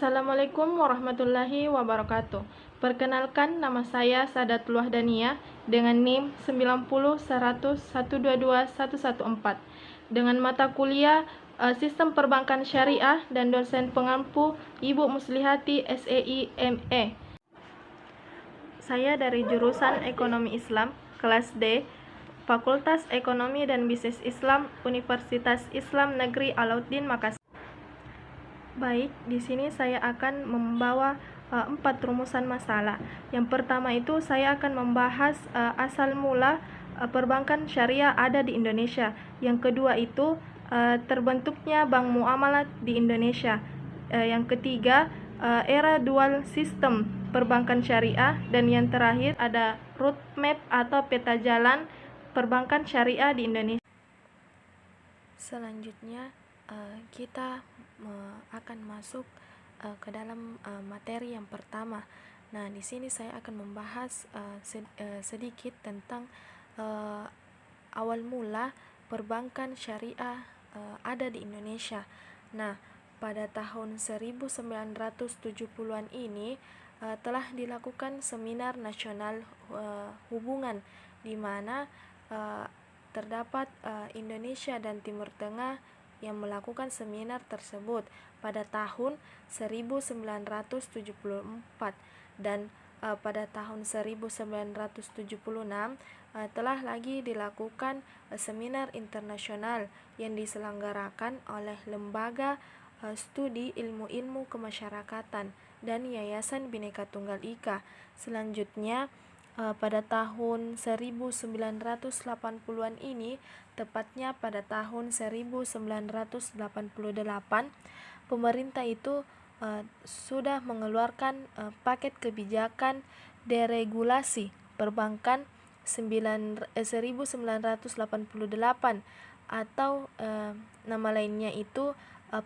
Assalamualaikum warahmatullahi wabarakatuh. Perkenalkan, nama saya Sadatullah Dania dengan NIM 901001221114 dengan mata kuliah Sistem Perbankan Syariah dan dosen pengampu Ibu Muslihati SEI ME. Saya dari jurusan Ekonomi Islam, kelas D, Fakultas Ekonomi dan Bisnis Islam, Universitas Islam Negeri Alauddin Makassar. Baik, di sini saya akan membawa 4 rumusan masalah. Yang pertama itu saya akan membahas asal mula perbankan syariah ada di Indonesia. Yang kedua itu terbentuknya bank muamalat di Indonesia. Yang ketiga era dual sistem perbankan syariah, dan yang terakhir ada roadmap atau peta jalan perbankan syariah di Indonesia. Selanjutnya kita akan masuk ke dalam materi yang pertama. Nah, di sini saya akan membahas sedikit tentang awal mula perbankan syariah ada di Indonesia. Nah, pada tahun 1970-an ini telah dilakukan seminar nasional hubungan, di mana terdapat Indonesia dan Timur Tengah yang melakukan seminar tersebut pada tahun 1974, dan pada tahun 1976 telah lagi dilakukan seminar internasional yang diselenggarakan oleh Lembaga Studi Ilmu-Ilmu Kemasyarakatan dan Yayasan Bhinneka Tunggal Ika. Selanjutnya pada tahun 1980-an ini, tepatnya pada tahun 1988, pemerintah itu sudah mengeluarkan paket kebijakan deregulasi perbankan 1988, atau nama lainnya itu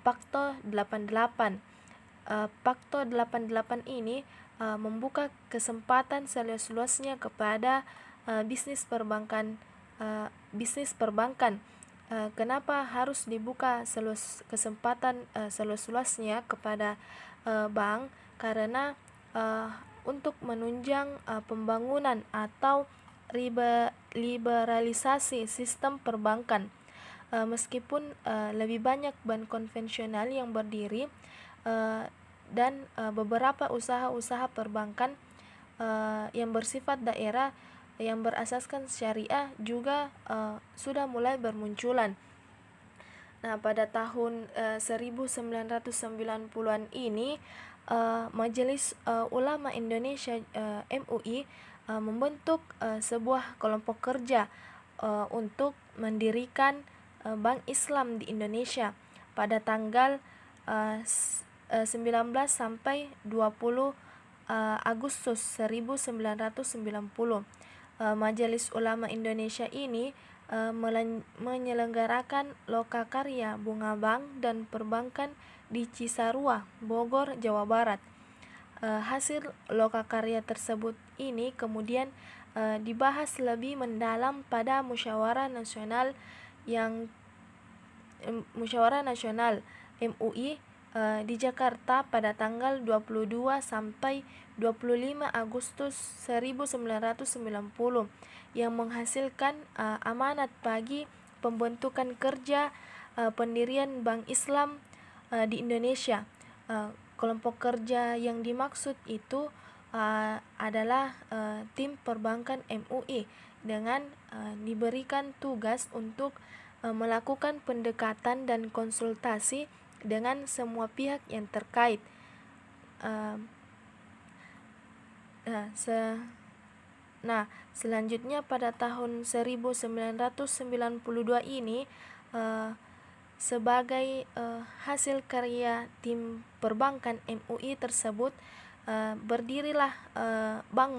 Pakto 88. Pakto 88 ini membuka kesempatan seluas-luasnya kepada bisnis perbankan. Kenapa harus dibuka kesempatan seluas-luasnya kepada bank? Karena untuk menunjang pembangunan atau liberalisasi sistem perbankan. Meskipun lebih banyak bank konvensional yang berdiri, dan beberapa usaha-usaha perbankan yang bersifat daerah yang berasaskan syariah juga sudah mulai bermunculan. Nah, pada tahun 1990-an ini Majelis Ulama Indonesia MUI membentuk sebuah kelompok kerja untuk mendirikan Bank Islam di Indonesia pada tanggal 19 sampai 20 Agustus 1990. Majelis Ulama Indonesia ini menyelenggarakan lokakarya bunga bank dan perbankan di Cisarua, Bogor, Jawa Barat. Hasil lokakarya tersebut ini kemudian dibahas lebih mendalam pada Musyawarah Nasional MUI di Jakarta pada tanggal 22 sampai 25 Agustus 1990 yang menghasilkan amanat bagi pembentukan kerja pendirian Bank Islam di Indonesia. Kelompok kerja yang dimaksud itu adalah tim perbankan MUI dengan diberikan tugas untuk melakukan pendekatan dan konsultasi dengan semua pihak yang terkait. Selanjutnya pada tahun 1992 ini sebagai hasil karya tim perbankan MUI tersebut berdirilah Bank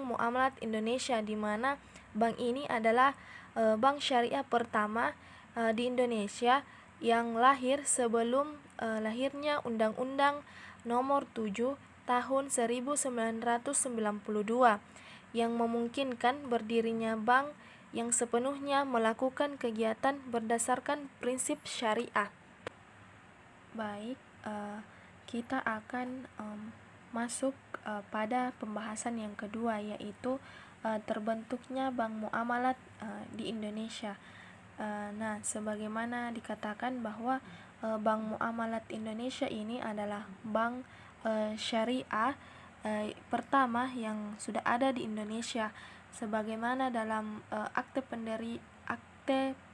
Muamalat Indonesia, di mana bank ini adalah bank syariah pertama di Indonesia yang lahir sebelum lahirnya Undang-Undang Nomor 7 Tahun 1992 yang memungkinkan berdirinya bank yang sepenuhnya melakukan kegiatan berdasarkan prinsip syariah. Baik, kita akan masuk pada pembahasan yang kedua, yaitu terbentuknya bank muamalat di Indonesia. Nah, sebagaimana dikatakan bahwa bank muamalat Indonesia ini adalah bank syariah pertama yang sudah ada di Indonesia, sebagaimana dalam akte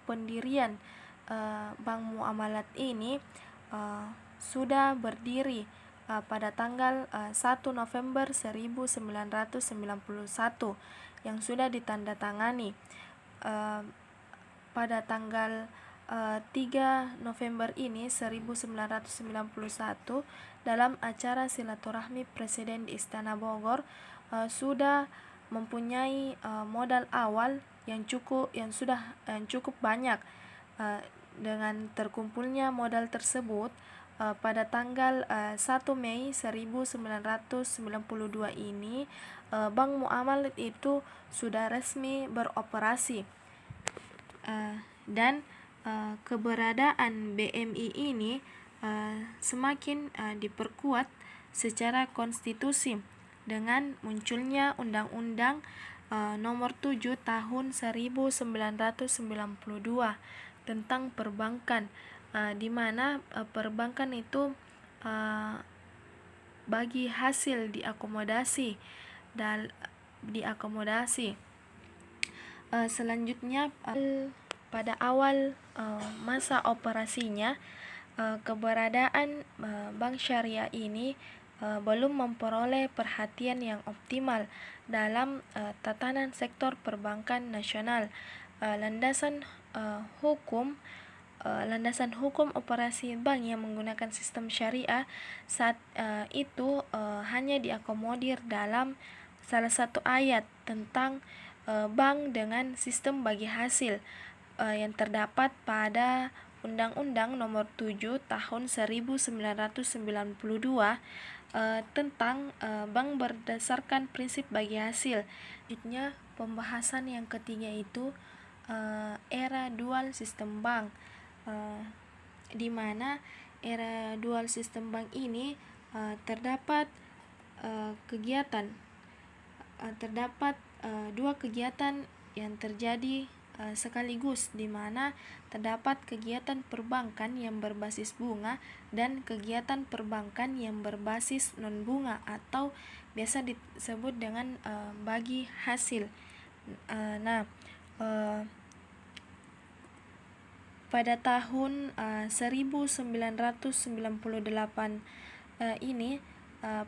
pendirian bank muamalat ini sudah berdiri pada tanggal 1 November 1991 yang sudah ditandatangani pada tanggal 3 November ini 1991 dalam acara silaturahmi Presiden di Istana Bogor sudah mempunyai modal awal yang cukup banyak. Dengan terkumpulnya modal tersebut pada tanggal 1 Mei 1992 ini bank muamalat itu sudah resmi beroperasi. Dan keberadaan BMI ini semakin diperkuat secara konstitusi dengan munculnya Undang-Undang Nomor 7 Tahun 1992 tentang perbankan, di mana perbankan itu bagi hasil diakomodasi. Selanjutnya pada awal masa operasinya keberadaan bank syariah ini belum memperoleh perhatian yang optimal dalam tatanan sektor perbankan nasional. Landasan hukum operasi bank yang menggunakan sistem syariah saat itu hanya diakomodir dalam salah satu ayat tentang bank dengan sistem bagi hasil yang terdapat pada Undang-Undang Nomor 7 Tahun 1992 tentang bank berdasarkan prinsip bagi hasil. Selanjutnya, pembahasan yang ketiga itu era dual sistem bank, di mana era dual sistem bank ini terdapat dua kegiatan yang terjadi sekaligus, di mana terdapat kegiatan perbankan yang berbasis bunga dan kegiatan perbankan yang berbasis non bunga atau biasa disebut dengan bagi hasil. Pada tahun 1998 ini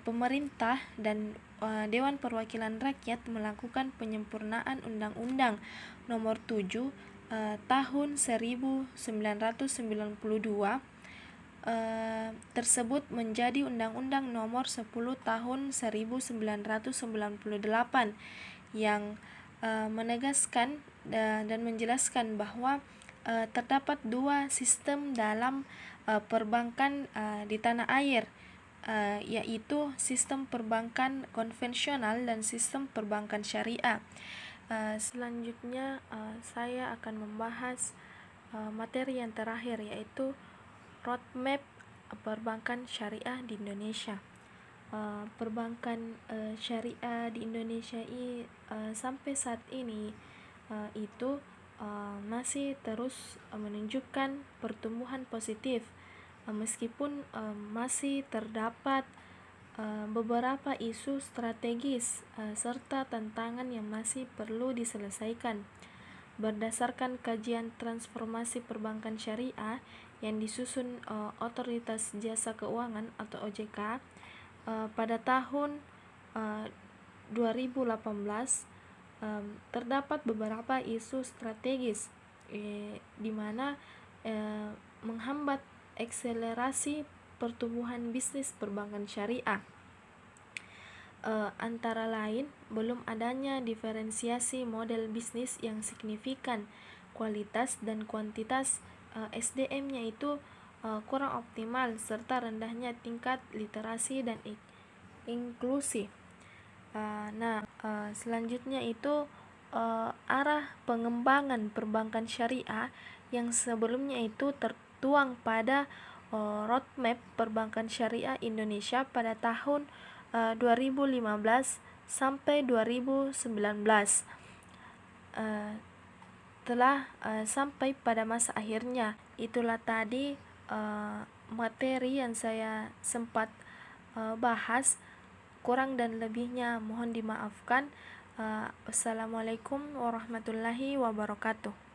pemerintah dan Dewan Perwakilan Rakyat melakukan penyempurnaan Undang-Undang Nomor 7 Tahun 1992 tersebut menjadi Undang-Undang Nomor 10 Tahun 1998 yang menegaskan dan menjelaskan bahwa terdapat dua sistem dalam perbankan di tanah air, yaitu sistem perbankan konvensional dan sistem perbankan syariah. Selanjutnya saya akan membahas materi yang terakhir, yaitu roadmap perbankan syariah di Indonesia. Perbankan syariah di Indonesia sampai saat ini itu masih terus menunjukkan pertumbuhan positif, meskipun masih terdapat beberapa isu strategis serta tantangan yang masih perlu diselesaikan. Berdasarkan kajian transformasi perbankan syariah yang disusun Otoritas Jasa Keuangan atau OJK pada tahun 2018, terdapat beberapa isu strategis di mana menghambat akselerasi pertumbuhan bisnis perbankan syariah. Antara lain, belum adanya diferensiasi model bisnis yang signifikan, kualitas dan kuantitas SDM-nya itu kurang optimal, serta rendahnya tingkat literasi dan inklusi. Selanjutnya itu arah pengembangan perbankan syariah yang sebelumnya itu tertuang pada roadmap perbankan syariah Indonesia pada tahun 2015 sampai 2019. Telah sampai pada masa akhirnya. Itulah tadi materi yang saya sempat bahas. Kurang dan lebihnya mohon dimaafkan. Wassalamualaikum warahmatullahi wabarakatuh.